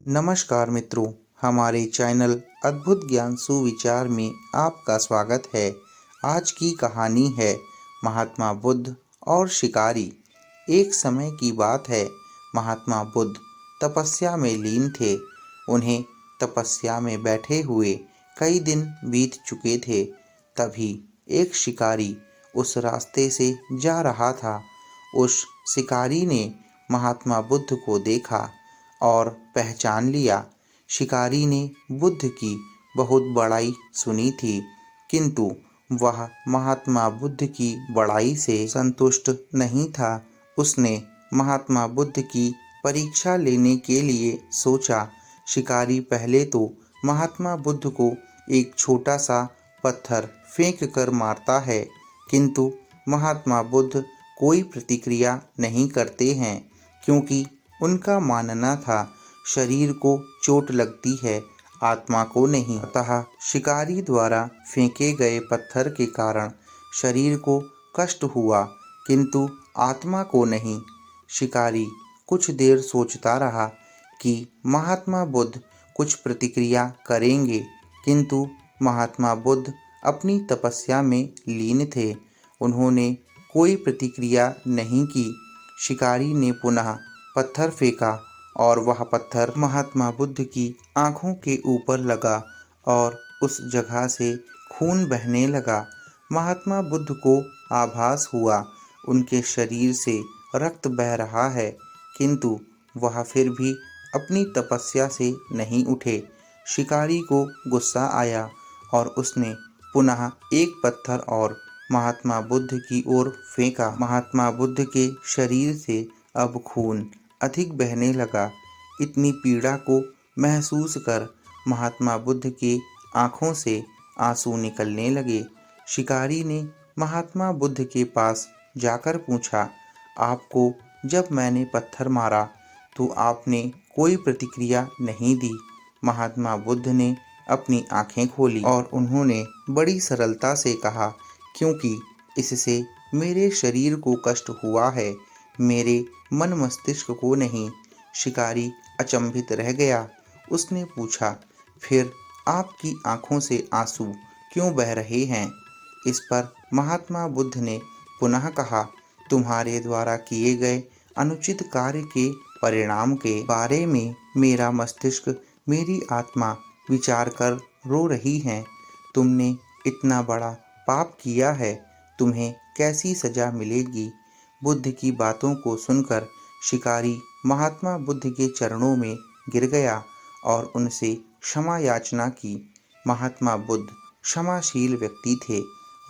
नमस्कार मित्रों, हमारे चैनल अद्भुत ज्ञान सुविचार में आपका स्वागत है। आज की कहानी है महात्मा बुद्ध और शिकारी। एक समय की बात है, महात्मा बुद्ध तपस्या में लीन थे। उन्हें तपस्या में बैठे हुए कई दिन बीत चुके थे। तभी एक शिकारी उस रास्ते से जा रहा था। उस शिकारी ने महात्मा बुद्ध को देखा और पहचान लिया। शिकारी ने बुद्ध की बहुत बड़ाई सुनी थी, किंतु वह महात्मा बुद्ध की बड़ाई से संतुष्ट नहीं था। उसने महात्मा बुद्ध की परीक्षा लेने के लिए सोचा। शिकारी पहले तो महात्मा बुद्ध को एक छोटा सा पत्थर फेंक कर मारता है, किंतु महात्मा बुद्ध कोई प्रतिक्रिया नहीं करते हैं, क्योंकि उनका मानना था शरीर को चोट लगती है, आत्मा को नहीं। अतः शिकारी द्वारा फेंके गए पत्थर के कारण शरीर को कष्ट हुआ, किंतु आत्मा को नहीं। शिकारी कुछ देर सोचता रहा कि महात्मा बुद्ध कुछ प्रतिक्रिया करेंगे, किंतु महात्मा बुद्ध अपनी तपस्या में लीन थे। उन्होंने कोई प्रतिक्रिया नहीं की। शिकारी ने पुनः पत्थर फेंका और वह पत्थर महात्मा बुद्ध की आंखों के ऊपर लगा और उस जगह से खून बहने लगा। महात्मा बुद्ध को आभास हुआ उनके शरीर से रक्त बह रहा है, किंतु वह फिर भी अपनी तपस्या से नहीं उठे। शिकारी को गुस्सा आया और उसने पुनः एक पत्थर और महात्मा बुद्ध की ओर फेंका। महात्मा बुद्ध के शरीर से अब खून अधिक बहने लगा। इतनी पीड़ा को महसूस कर महात्मा बुद्ध की आंखों से आंसू निकलने लगे। शिकारी ने महात्मा बुद्ध के पास जाकर पूछा, आपको जब मैंने पत्थर मारा तो आपने कोई प्रतिक्रिया नहीं दी। महात्मा बुद्ध ने अपनी आंखें खोली और उन्होंने बड़ी सरलता से कहा, क्योंकि इससे मेरे शरीर को कष्ट हुआ है, मेरे मन मस्तिष्क को नहीं। शिकारी अचंभित रह गया। उसने पूछा, फिर आपकी आंखों से आंसू क्यों बह रहे हैं? इस पर महात्मा बुद्ध ने पुनः कहा, तुम्हारे द्वारा किए गए अनुचित कार्य के परिणाम के बारे में मेरा मस्तिष्क, मेरी आत्मा विचार कर रो रही है। तुमने इतना बड़ा पाप किया है, तुम्हें कैसी सजा मिलेगी? बुद्ध की बातों को सुनकर शिकारी महात्मा बुद्ध के चरणों में गिर गया और उनसे क्षमा याचना की। महात्मा बुद्ध क्षमाशील व्यक्ति थे।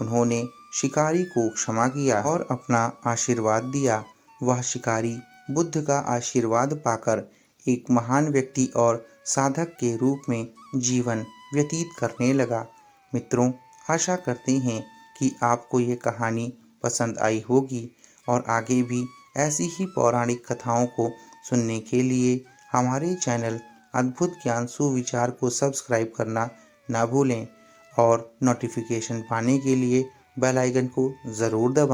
उन्होंने शिकारी को क्षमा किया और अपना आशीर्वाद दिया। वह शिकारी बुद्ध का आशीर्वाद पाकर एक महान व्यक्ति और साधक के रूप में जीवन व्यतीत करने लगा। मित्रों, आशा करते हैं कि आपको ये कहानी पसंद आई होगी और आगे भी ऐसी ही पौराणिक कथाओं को सुनने के लिए हमारे चैनल अद्भुत ज्ञान सुविचार को सब्सक्राइब करना ना भूलें और नोटिफिकेशन पाने के लिए बेल आइकन को ज़रूर दबाएं।